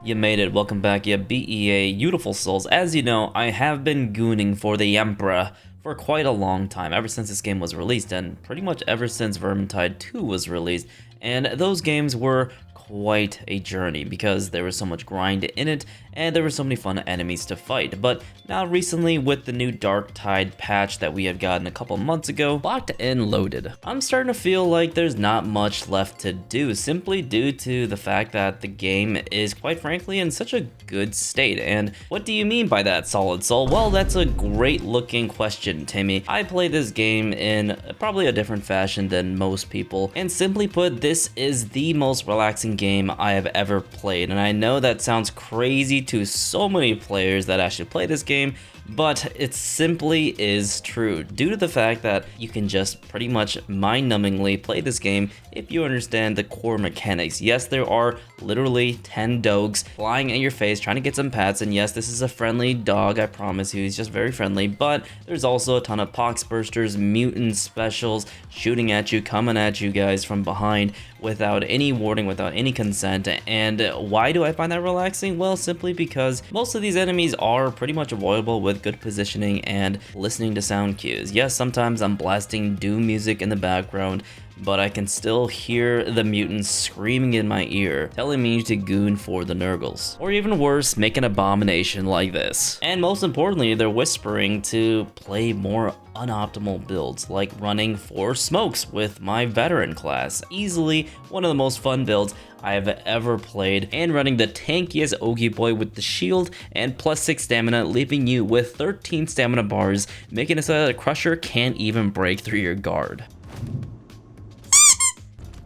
You made it. Welcome back, you BEA beautiful souls. As you know, I have been gooning for the Emperor for quite a long time, ever since this game was released, and pretty much ever since Vermintide 2 was released. And those games were quite a journey because there was so much grind in it and there were so many fun enemies to fight. But now recently, with the new Darktide patch that we had gotten a couple months ago, locked and loaded, I'm starting to feel like there's not much left to do, simply due to the fact that the game is, quite frankly, in such a good state. And what do you mean by that, SolidSol? Well, that's a great looking question, Timmy. I play this game in probably a different fashion than most people, and simply put, this is the most relaxing game I have ever played. And I know that sounds crazy to so many players that actually play this game, but it simply is true, due to the fact that you can just pretty much mind-numbingly play this game if you understand the core mechanics. Yes, there are literally 10 dogs flying at your face trying to get some pats, and yes, this is a friendly dog, I promise you, he's just very friendly, but there's also a ton of poxbursters, mutant specials shooting at you, coming at you guys from behind without any warning, without any consent. And why do I find that relaxing? Well, simply because most of these enemies are pretty much avoidable with good positioning and listening to sound cues. Yes, sometimes I'm blasting doom music in the background, but I can still hear the mutants screaming in my ear, telling me to goon for the Nurgles. Or even worse, make an abomination like this. And most importantly, they're whispering to play more unoptimal builds, like running 4 smokes with my veteran class. Easily one of the most fun builds I have ever played, and running the tankiest Oggy boy with the shield and +6 stamina, leaving you with 13 stamina bars, making it so that a crusher can't even break through your guard.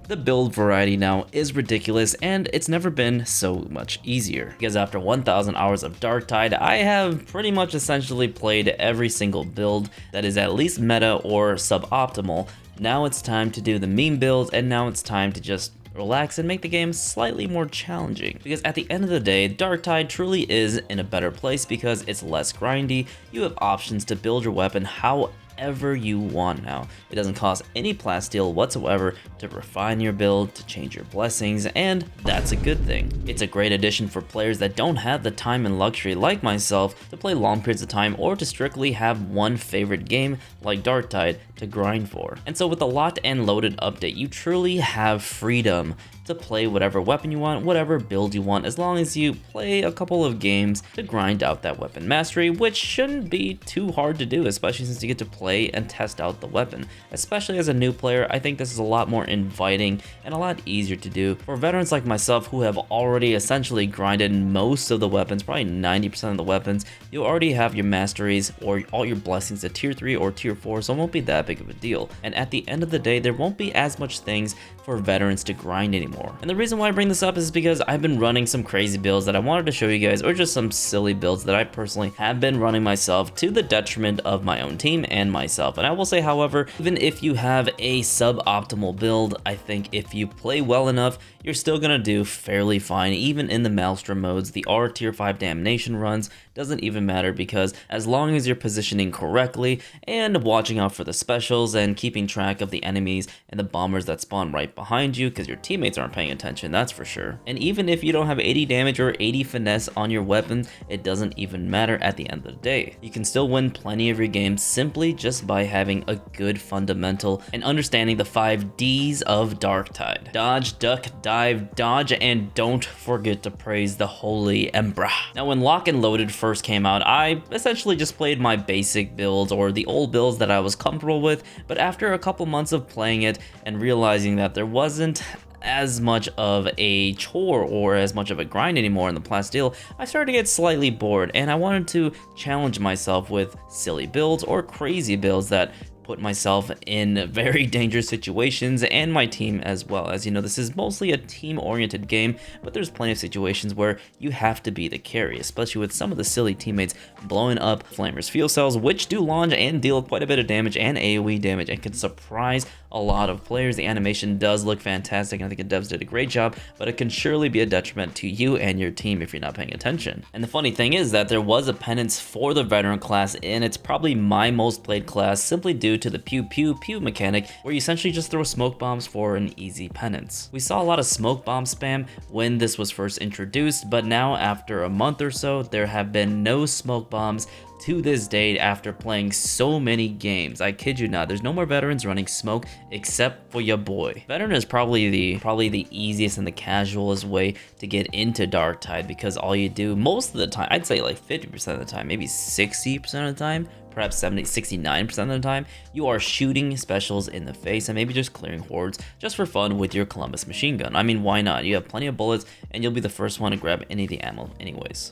The build variety now is ridiculous, and it's never been so much easier. Because after 1,000 hours of Darktide, I have pretty much essentially played every single build that is at least meta or suboptimal. Now it's time to do the meme builds, and now it's time to just relax and make the game slightly more challenging. Because at the end of the day, Darktide truly is in a better place because it's less grindy. You have options to build your weapon however you want now. It doesn't cost any plasteel whatsoever to refine your build, to change your blessings, and that's a good thing. It's a great addition for players that don't have the time and luxury like myself to play long periods of time or to strictly have one favorite game like Darktide to grind for. And so with the locked and loaded update, you truly have freedom to play whatever weapon you want, whatever build you want, as long as you play a couple of games to grind out that weapon mastery, which shouldn't be too hard to do, especially since you get to play and test out the weapon. Especially as a new player, I think this is a lot more inviting and a lot easier to do. For veterans like myself who have already essentially grinded most of the weapons, probably 90% of the weapons, you already have your masteries or all your blessings at tier 3 or tier 4, so it won't be that big of a deal. And at the end of the day, there won't be as much things for veterans to grind anymore. And the reason why I bring this up is because I've been running some crazy builds that I wanted to show you guys, or just some silly builds that I personally have been running myself to the detriment of my own team and myself. And I will say, however, even if you have a suboptimal build, I think if you play well enough, you're still gonna do fairly fine. Even in the Maelstrom modes, the R tier 5 damnation runs doesn't even matter, because as long as you're positioning correctly and watching out for the specials and keeping track of the enemies and the bombers that spawn right behind you, because your teammates aren't paying attention, that's for sure. And even if you don't have 80 damage or 80 finesse on your weapon, it doesn't even matter at the end of the day. You can still win plenty of your games simply just by having a good fundamental and understanding the 5 Ds of Darktide. Dodge, duck, dive, dodge, and don't forget to praise the Holy Emperor. Now, when Lock and Loaded first came out, I essentially just played my basic builds, or the old builds that I was comfortable with, but after a couple months of playing it and realizing that there wasn't as much of a chore or as much of a grind anymore in the plasteel, I started to get slightly bored, and I wanted to challenge myself with silly builds or crazy builds that put myself in very dangerous situations, and my team as well. As you know, this is mostly a team-oriented game, but there's plenty of situations where you have to be the carry, especially with some of the silly teammates blowing up Flamer's fuel cells, which do launch and deal quite a bit of damage and AoE damage and can surprise a lot of players. The animation does look fantastic, and I think the devs did a great job, but it can surely be a detriment to you and your team if you're not paying attention. And the funny thing is that there was a penance for the veteran class, and it's probably my most played class simply due to the pew pew pew mechanic, where you essentially just throw smoke bombs for an easy penance. We saw a lot of smoke bomb spam when this was first introduced, but now after a month or so, there have been no smoke bombs to this date after playing so many games. I kid you not, there's no more veterans running smoke except for your boy. Veteran is probably the easiest and the casualest way to get into Darktide, because all you do most of the time, I'd say like 50% of the time, maybe 60% of the time, perhaps 70, 69% of the time, you are shooting specials in the face and maybe just clearing hordes just for fun with your Columbus machine gun. I mean, why not? You have plenty of bullets and you'll be the first one to grab any of the ammo anyways.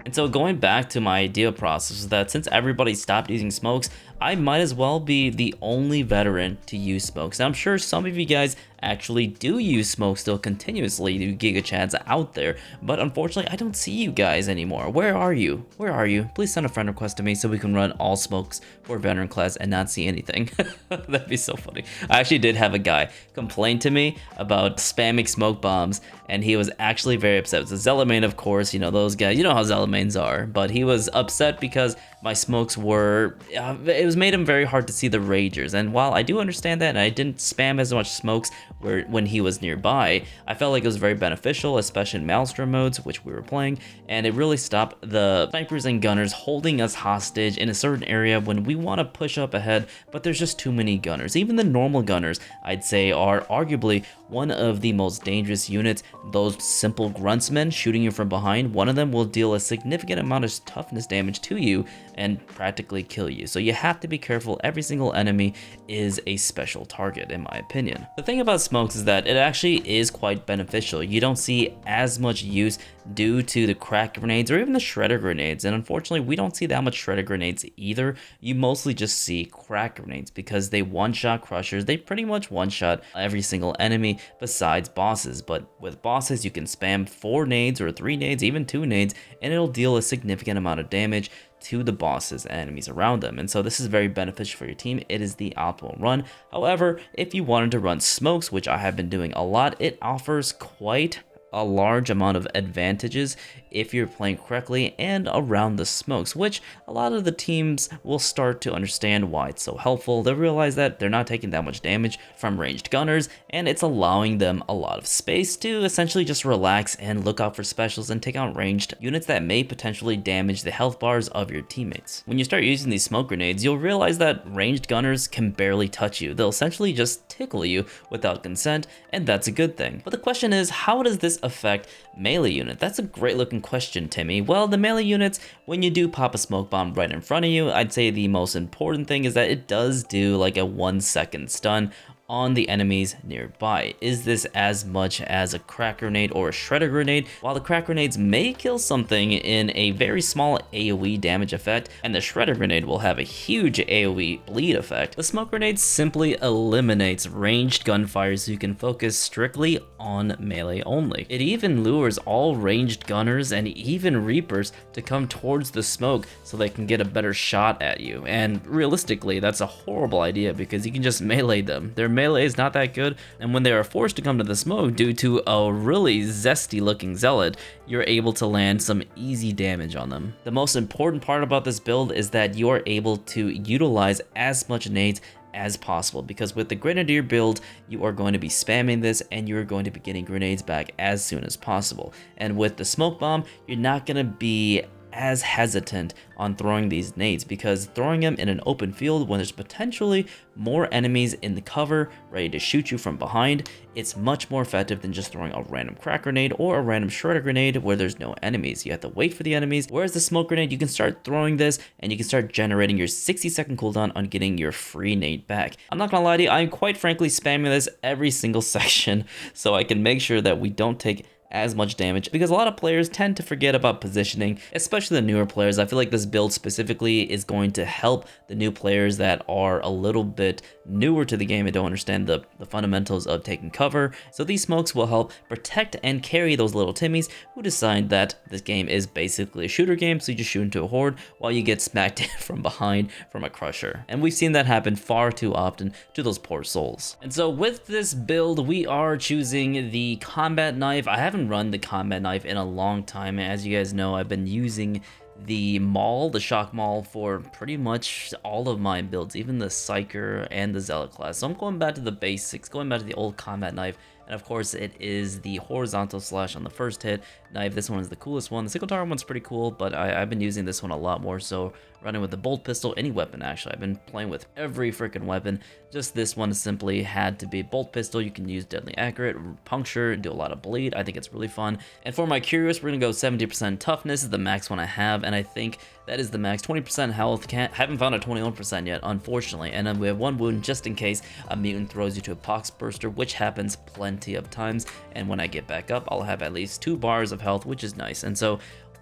And so going back to my idea process is that since everybody stopped using smokes, I might as well be the only veteran to use smokes. Now, I'm sure some of you guys actually do use smoke still continuously, do Giga Chads out there, but unfortunately I don't see you guys anymore. Where are you? Where are you? Please send a friend request to me so we can run all smokes for veteran class and not see anything. That'd be so funny. I actually did have a guy complain to me about spamming smoke bombs, and he was actually very upset. It's a Zealot main, of course, you know those guys, you know how Zealot mains are, but he was upset because my smokes were, it was made him very hard to see the ragers. And while I do understand that and I didn't spam as much smokes when he was nearby, I felt like it was very beneficial, especially in Maelstrom modes, which we were playing, and it really stopped the snipers and gunners holding us hostage in a certain area when we want to push up ahead, but there's just too many gunners. Even the normal gunners, I'd say, are arguably one of the most dangerous units. Those simple gruntsmen shooting you from behind, one of them will deal a significant amount of toughness damage to you and practically kill you. So you have to be careful. Every single enemy is a special target, in my opinion. The thing about smokes is that it actually is quite beneficial. You don't see as much use due to the crack grenades or even the shredder grenades, and unfortunately we don't see that much shredder grenades either. You mostly just see crack grenades because they one-shot crushers. They pretty much one-shot every single enemy besides bosses, but with bosses you can spam 4 nades or 3 nades, even 2 nades, and it'll deal a significant amount of damage to the bosses and enemies around them. And so this is very beneficial for your team. It is the optimal run. However, if you wanted to run smokes, which I have been doing a lot, it offers quite a large amount of advantages if you're playing correctly and around the smokes, which a lot of the teams will start to understand why it's so helpful. They'll realize that they're not taking that much damage from ranged gunners, and it's allowing them a lot of space to essentially just relax and look out for specials and take out ranged units that may potentially damage the health bars of your teammates. When you start using these smoke grenades, you'll realize that ranged gunners can barely touch you. They'll essentially just tickle you without consent, and that's a good thing. But the question is, how does this affect melee unit? That's a great looking question, Timmy. Well, the melee units, when you do pop a smoke bomb right in front of you, I'd say the most important thing is that it does do like a 1-second stun on the enemies nearby. Is this as much as a crack grenade or a shredder grenade? While the crack grenades may kill something in a very small AoE damage effect, and the shredder grenade will have a huge AoE bleed effect, the smoke grenade simply eliminates ranged gunfire so you can focus strictly on melee only. It even lures all ranged gunners and even reapers to come towards the smoke so they can get a better shot at you. And realistically, that's a horrible idea because you can just melee them. Their melee is not that good, and when they are forced to come to the smoke due to a really zesty looking zealot, you're able to land some easy damage on them. The most important part about this build is that you are able to utilize as much nades as possible, because with the Grenadier build you are going to be spamming this and you're going to be getting grenades back as soon as possible. And with the smoke bomb, you're not going to be as hesitant on throwing these nades, because throwing them in an open field when there's potentially more enemies in the cover ready to shoot you from behind, it's much more effective than just throwing a random crack grenade or a random shredder grenade where there's no enemies. You have to wait for the enemies, whereas the smoke grenade, you can start throwing this and you can start generating your 60-second cooldown on getting your free nade back. I'm not gonna lie to you, I'm quite frankly spamming this every single section so I can make sure that we don't take as much damage, because a lot of players tend to forget about positioning, especially the newer players. I feel like this build specifically is going to help the new players that are a little bit newer to the game and don't understand the fundamentals of taking cover. So these smokes will help protect and carry those little Timmies who decide that this game is basically a shooter game, so you just shoot into a horde while you get smacked from behind from a crusher. And we've seen that happen far too often to those poor souls. And so with this build, we are choosing the combat knife. I haven't run the combat knife in a long time. As you guys know, I've been using the maul, the shock maul, for pretty much all of my builds, even the Psyker and the Zealot class. So I'm going back to the basics, going back to the old combat knife, and of course it is the horizontal slash on the first hit knife. This one is the coolest one. The single target one's pretty cool, but I've been using this one a lot more, so running with the bolt pistol, any weapon actually. I've been playing with every freaking weapon. Just this one simply had to be bolt pistol. You can use deadly accurate, puncture, do a lot of bleed. I think it's really fun. And for my curious, we're gonna go 70% toughness is the max one I have, and I think that is the max. 20% health. Haven't found a 21% yet, unfortunately. And then we have one wound just in case a mutant throws you to a pox burster, which happens plenty of times. And when I get back up, I'll have at least 2 bars of health, which is nice. And so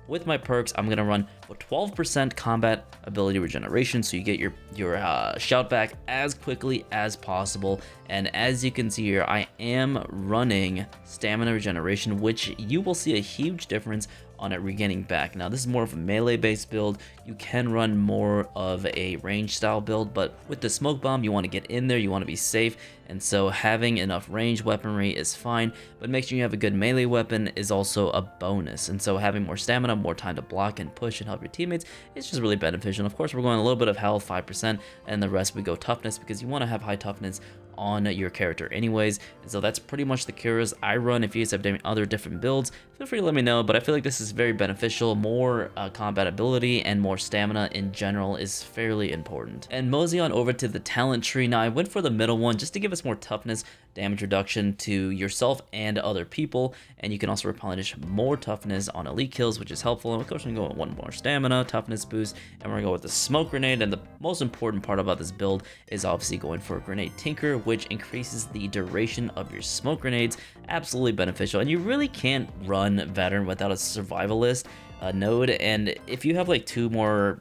with my perks, I'm gonna run with 12% combat ability regeneration, so you get your shout back as quickly as possible. And as you can see here, I am running stamina regeneration, which you will see a huge difference on it regaining back. Now this is more of a melee based build. You can run more of a range style build, but with the smoke bomb, you want to get in there, you want to be safe, and so having enough range weaponry is fine, but make sure you have a good melee weapon is also a bonus. And so having more stamina, more time to block and push and help your teammates, it's just really beneficial. And of course we're going a little bit of health, 5%, and the rest we go toughness, because you want to have high toughness on your character anyways. And so that's pretty much the cures I run. If you guys have other different builds, feel free to let me know, but I feel like this is very beneficial. More combat ability and more stamina in general is fairly important. And mosey on over to the talent tree. Now I went for the middle one just to give us more toughness, damage reduction to yourself and other people, and you can also replenish more toughness on elite kills, which is helpful. And of course we can go with one more stamina, toughness boost, and we're gonna go with the smoke grenade. And the most important part about this build is obviously going for a grenade tinker, which increases the duration of your smoke grenades. Absolutely beneficial, and you really can't run veteran without a survivalist node. And if you have like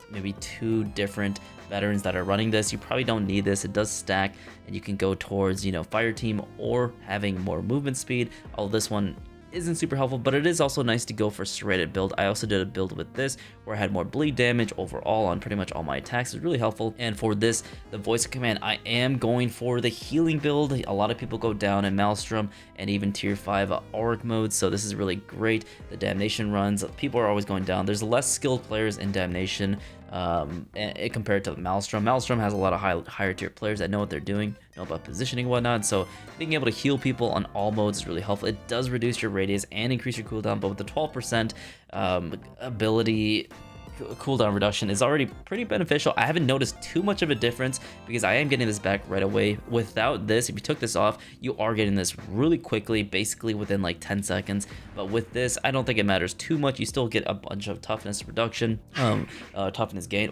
maybe two different veterans that are running this, you probably don't need this. It does stack, and you can go towards, you know, fire team or having more movement speed. Although this one isn't super helpful, but it is also nice to go for serrated build. I also did a build with this where I had more bleed damage overall on pretty much all my attacks. It's really helpful. And for this, the voice of command, I am going for the healing build. A lot of people go down in Maelstrom and even tier 5 auric mode, so this is really great. The damnation runs, people are always going down. There's less skilled players in damnation compared to Maelstrom. Maelstrom has a lot of higher tier players that know what they're doing, know about positioning and whatnot, so being able to heal people on all modes is really helpful. It does reduce your radius and increase your cooldown, but with the 12% ability cooldown reduction is already pretty beneficial. I haven't noticed too much of a difference because I am getting this back right away. Without this, if you took this off, you are getting this really quickly, basically within like 10 seconds. But with this, I don't think it matters too much. You still get a bunch of toughness reduction, toughness gain.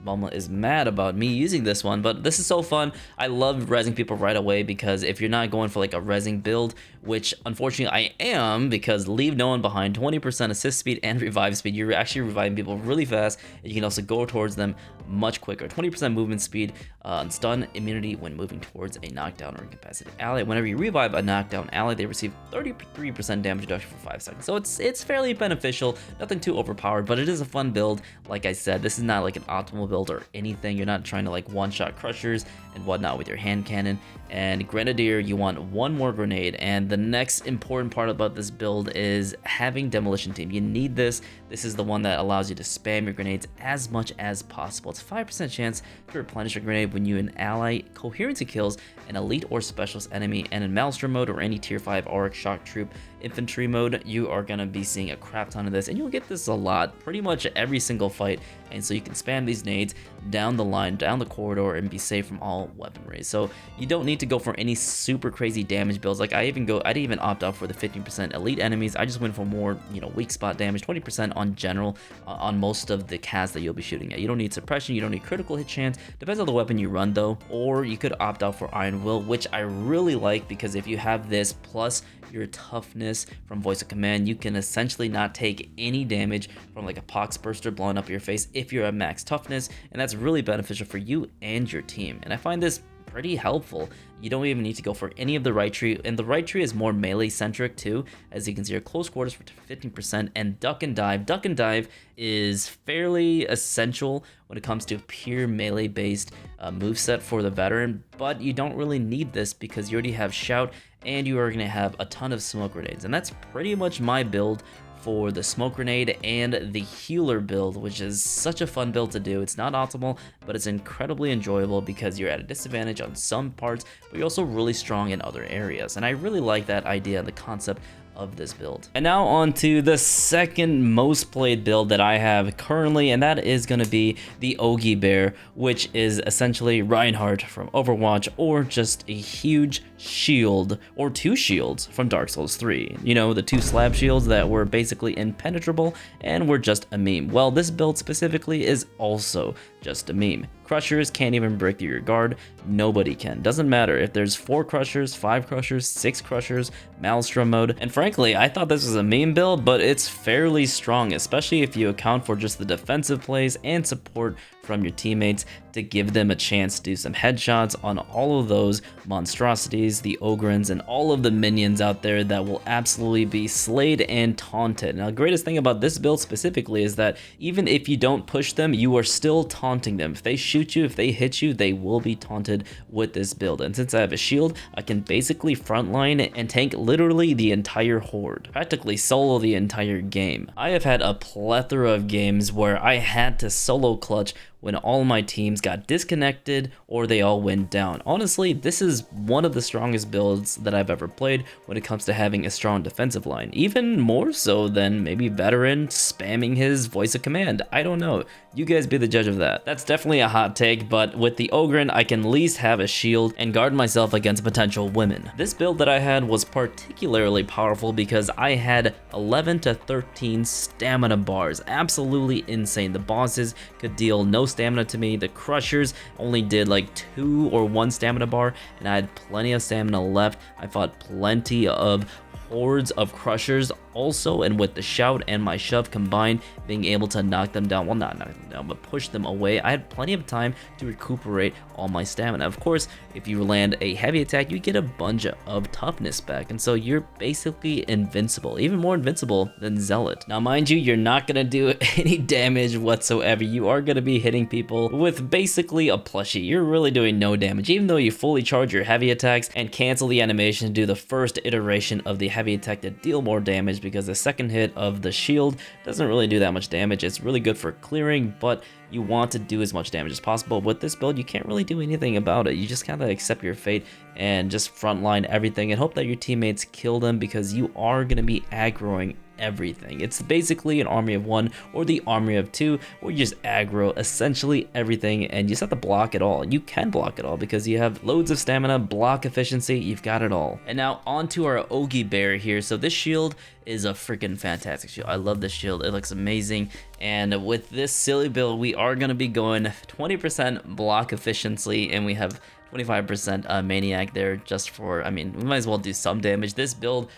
Mama is mad about me using this one, but this is so fun. I love rezzing people right away, because if you're not going for like a rezzing build, which unfortunately I am, because leave no one behind, 20% assist speed and revive speed, you're actually reviving people really fast, and you can also go towards them much quicker. 20% movement speed, and stun immunity when moving towards a knockdown or incapacitated ally. Whenever you revive a knockdown ally, they receive 33% damage reduction for 5 seconds. So it's fairly beneficial, nothing too overpowered, but it is a fun build. Like I said, this is not like an optimal build or anything. You're not trying to like one-shot crushers and whatnot with your hand cannon. And Grenadier, you want one more grenade. And the next important part about this build is having demolition team. You need this. This is the one that allows you to spam your grenades as much as possible. It's a 5% chance to replenish a grenade when you and ally coherency kills an elite or specialist enemy. And in Maelstrom mode or any tier 5 auric shock troop infantry mode, you are gonna be seeing a crap ton of this, and you'll get this a lot, pretty much every single fight. And so you can spam these nades down the line, down the corridor, and be safe from all weaponry. So you don't need to go for any super crazy damage builds. Like I didn't even opt out for the 15% elite enemies. I just went for more, you know, weak spot damage, 20% on general on most of the casts that you'll be shooting at. You don't need suppression, you don't need critical hit chance. Depends on the weapon you run though. Or you could opt out for Iron Will, which I really like, because if you have this plus your toughness from voice of command, you can essentially not take any damage from like a pox burster blowing up your face if you're at max toughness, and that's really beneficial for you and your team. And I find this pretty helpful. You don't even need to go for any of the right tree, and the right tree is more melee centric too. As you can see, your close quarters for 15%, and duck and dive. Duck and dive is fairly essential when it comes to pure melee based moveset for the veteran, but you don't really need this because you already have shout and you are going to have a ton of smoke grenades. And that's pretty much my build for the smoke grenade and the healer build, which is such a fun build to do. It's not optimal, but it's incredibly enjoyable because you're at a disadvantage on some parts, but you're also really strong in other areas. And I really like that idea and the concept of this build. And now on to the second most played build that I have currently, and that is going to be the Oggy Bear, which is essentially Reinhardt from Overwatch, or just a huge shield, or two shields from Dark Souls 3. You know, the two slab shields that were basically impenetrable and were just a meme. Well, this build specifically is also just a meme. Crushers can't even break through your guard. Nobody can. Doesn't matter if there's 4 crushers, 5 crushers, 6 crushers, Maelstrom mode. And frankly, I thought this was a meme build, but it's fairly strong, especially if you account for just the defensive plays and support from your teammates to give them a chance to do some headshots on all of those monstrosities, the Ogrins, and all of the minions out there that will absolutely be slayed and taunted. Now, the greatest thing about this build specifically is that even if you don't push them, you are still taunting them. If they shoot you, if they hit you, they will be taunted with this build. And since I have a shield, I can basically frontline and tank literally the entire horde, practically solo the entire game. I have had a plethora of games where I had to solo clutch when all my teams got disconnected or they all went down. Honestly, this is one of the strongest builds that I've ever played when it comes to having a strong defensive line. Even more so than maybe Veteran spamming his voice of command. I don't know. You guys be the judge of that. That's definitely a hot take, but with the Ogrin, I can at least have a shield and guard myself against potential women. This build that I had was particularly powerful because I had 11 to 13 stamina bars. Absolutely insane. The bosses could deal no stamina to me. The crushers only did like 2 or 1 stamina bar, and I had plenty of stamina left. I fought plenty of hordes of crushers also, and with the shout and my shove combined, being able to knock them down, well, not knock them down, but push them away, I had plenty of time to recuperate all my stamina. Of course, if you land a heavy attack, you get a bunch of toughness back, and so you're basically invincible, even more invincible than Zealot. Now, mind you, you're not gonna do any damage whatsoever. You are gonna be hitting people with basically a plushie. You're really doing no damage, even though you fully charge your heavy attacks and cancel the animation to do the first iteration of the heavy attack to deal more damage, because the second hit of the shield doesn't really do that much damage. It's really good for clearing, but you want to do as much damage as possible. With this build, you can't really do anything about it. You just kind of accept your fate and just frontline everything and hope that your teammates kill them, because you are going to be aggroing everything. It's basically an army of 1 or the army of 2, where you just aggro essentially everything and you just have to block it all. You can block it all because you have loads of stamina, block efficiency, you've got it all. And now on to our Oggy Bear here. So this shield is a freaking fantastic shield. I love this shield. It looks amazing. And with this silly build, we are going to be going 20% block efficiency, and we have 25% maniac there just for, I mean, we might as well do some damage. This build,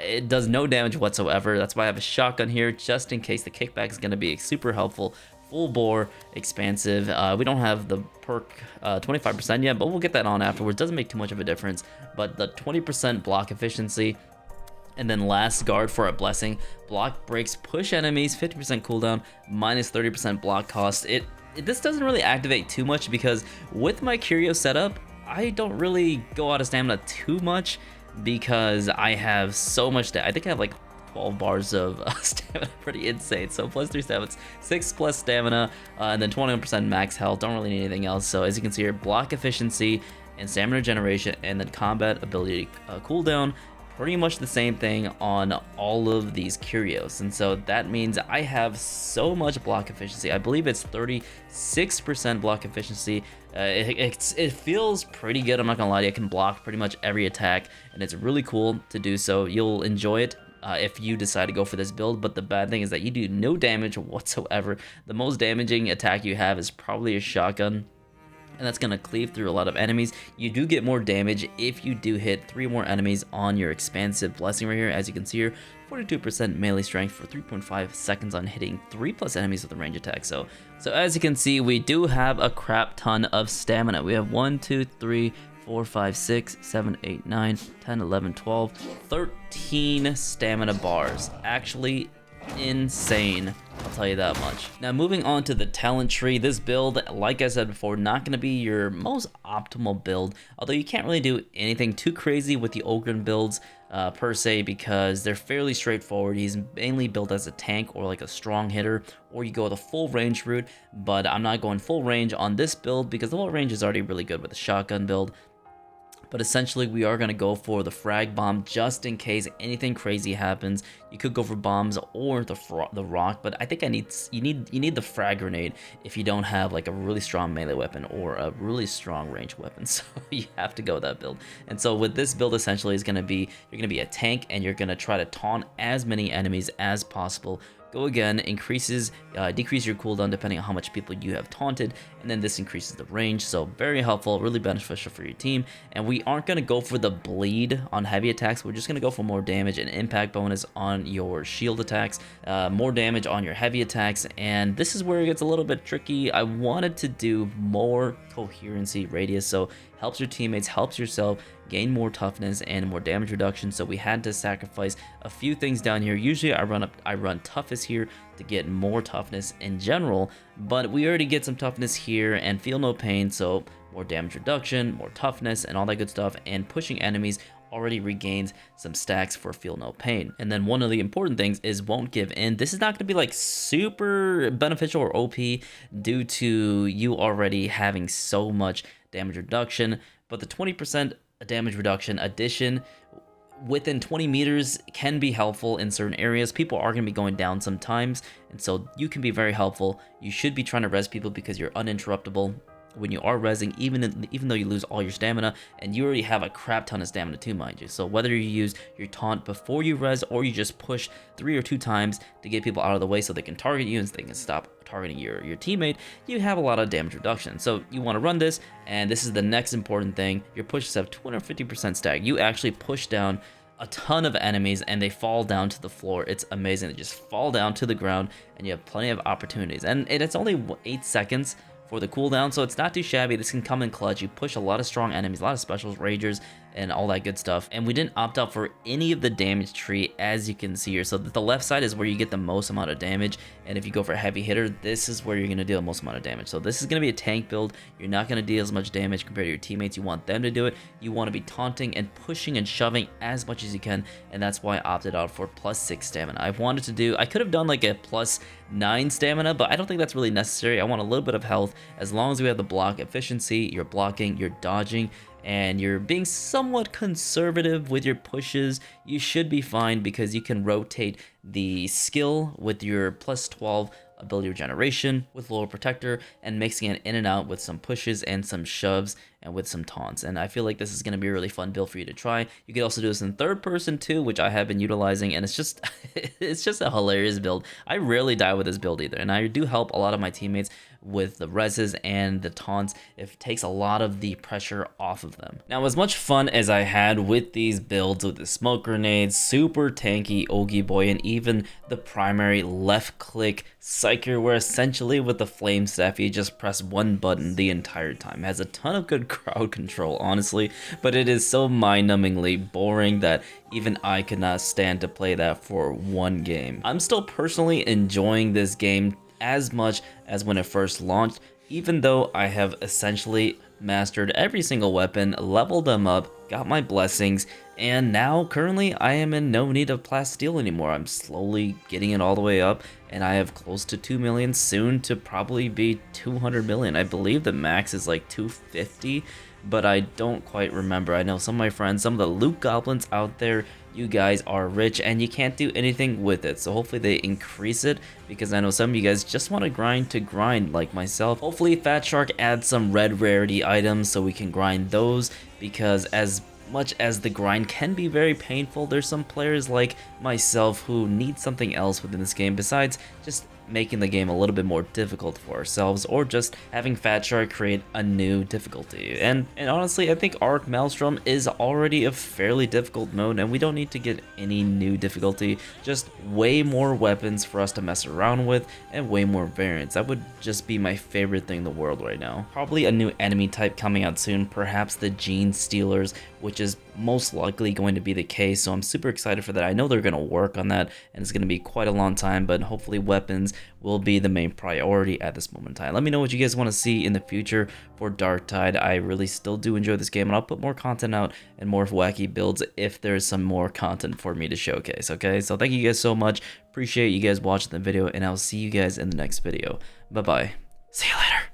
it does no damage whatsoever. That's why I have a shotgun here, just in case. The kickback is going to be super helpful. Full bore, expansive. We don't have the perk 25% yet, but we'll get that on afterwards. Doesn't make too much of a difference, but the 20% block efficiency, and then last guard for a blessing. Block breaks push enemies, 50% cooldown, minus 30% block cost. This doesn't really activate too much because with my Curio setup, I don't really go out of stamina too much, because I have so much I think I have like 12 bars of stamina, pretty insane. So plus 3 stamina, 6 plus stamina, and then 21% max health. Don't really need anything else. So as you can see here, block efficiency and stamina generation, and then combat ability cooldown, pretty much the same thing on all of these curios. And so that means I have so much block efficiency. I believe it's 36% block efficiency. It feels pretty good, I'm not gonna lie to you. I can block pretty much every attack, and it's really cool to do so. You'll enjoy it if you decide to go for this build, but the bad thing is that you do no damage whatsoever. The most damaging attack you have is probably a shotgun, and that's going to cleave through a lot of enemies. You do get more damage if you do hit 3 more enemies on your expansive blessing right here. As you can see here, 42% melee strength for 3.5 seconds on hitting 3+ enemies with a range attack. So as you can see, we do have a crap ton of stamina. We have 1, 2, 3, 4, 5, 6, 7, 8, 9, 10, 11, 12, 13 stamina bars. Actually insane I'll tell you that much. Now moving on to the talent tree, this build, like I said before, not going to be your most optimal build, although you can't really do anything too crazy with the Ogre builds per se, because they're fairly straightforward. He's mainly built as a tank or like a strong hitter, or you go the full range route, but I'm not going full range on this build because the full range is already really good with the shotgun build. But essentially, we are going to go for the frag bomb just in case anything crazy happens. You could go for bombs or the rock, but I think you need the frag grenade if you don't have like a really strong melee weapon or a really strong range weapon. So you have to go that build. And so with this build, essentially, is going to be you're going to be a tank and you're going to try to taunt as many enemies as possible. Go again, decrease your cooldown depending on how much people you have taunted, and then this increases the range, so very helpful, really beneficial for your team. And we aren't going to go for the bleed on heavy attacks, we're just going to go for more damage and impact bonus on your shield attacks, more damage on your heavy attacks, and this is where it gets a little bit tricky. I wanted to do more coherency radius, so helps your teammates, helps yourself, gain more toughness and more damage reduction, so we had to sacrifice a few things down here. Usually I run toughest here to get more toughness in general, but we already get some toughness here and feel no pain, so more damage reduction, more toughness and all that good stuff, and pushing enemies already regains some stacks for feel no pain. And then one of the important things is won't give in. This is not going to be like super beneficial or OP due to you already having so much damage reduction, but the 20% damage reduction addition within 20 meters can be helpful in certain areas. People are going to be going down sometimes, and so you can be very helpful. You should be trying to res people because you're uninterruptible when you are rezzing, even though you lose all your stamina, and you already have a crap ton of stamina too, mind you. So whether you use your taunt before you res or you just push 3 or 2 times to get people out of the way so they can target you and so they can stop targeting your teammate, you have a lot of damage reduction. So you want to run this, and this is the next important thing. Your pushes have 250% stack. You actually push down a ton of enemies and they fall down to the floor. It's amazing. They just fall down to the ground and you have plenty of opportunities. And it's only 8 seconds for the cooldown, so it's not too shabby. This can come in clutch. You push a lot of strong enemies, a lot of specials, ragers, and all that good stuff. And we didn't opt out for any of the damage tree, as you can see here. So the left side is where you get the most amount of damage, and if you go for a heavy hitter, this is where you're going to deal the most amount of damage. So this is going to be a tank build. You're not going to deal as much damage compared to your teammates. You want them to do it. You want to be taunting and pushing and shoving as much as you can, and that's why I opted out for +6 stamina. I could have done like a +9 stamina, but I don't think that's really necessary. I want a little bit of health. As long as we have the block efficiency, you're blocking, you're dodging, and you're being somewhat conservative with your pushes, you should be fine because you can rotate the skill with your +12 ability regeneration with lower protector and mixing it in and out with some pushes and some shoves and with some taunts. And I feel like this is going to be a really fun build for you to try. You could also do this in third person too, which I have been utilizing, and it's just it's just a hilarious build. I rarely die with this build either, and I do help a lot of my teammates with the reses and the taunts. It takes a lot of the pressure off of them. Now, as much fun as I had with these builds, with the smoke grenades, super tanky Oggy Boy, and even the primary left click Psyker, where essentially with the flame staff you just press one button the entire time. It has a ton of good crowd control, honestly, but it is so mind-numbingly boring that even I could not stand to play that for one game. I'm still personally enjoying this game as much as when it first launched, even though I have essentially mastered every single weapon, leveled them up, got my blessings, and now currently I am in no need of plasteel anymore. I'm slowly getting it all the way up, and I have close to 2 million, soon to probably be 200 million. I believe the max is like 250, but I don't quite remember. I know some of my friends, some of the loot goblins out there, you guys are rich and you can't do anything with it, so hopefully they increase it, because I know some of you guys just want to grind like myself. Hopefully Fat Shark adds some red rarity items so we can grind those, because as much as the grind can be very painful, there's some players like myself who need something else within this game besides just making the game a little bit more difficult for ourselves, or just having Fat Shark create a new difficulty. And honestly, I think Arc Maelstrom is already a fairly difficult mode, and we don't need to get any new difficulty, just way more weapons for us to mess around with, and way more variants. That would just be my favorite thing in the world right now. Probably a new enemy type coming out soon, perhaps the Gene Stealers, which is most likely going to be the case, so I'm super excited for that. I know they're going to work on that, and it's going to be quite a long time, but hopefully weapons will be the main priority at this moment in time. Let me know what you guys want to see in the future for Darktide. I really still do enjoy this game, and I'll put more content out and more wacky builds if there's some more content for me to showcase, okay? So thank you guys so much. Appreciate you guys watching the video, and I'll see you guys in the next video. Bye-bye. See you later.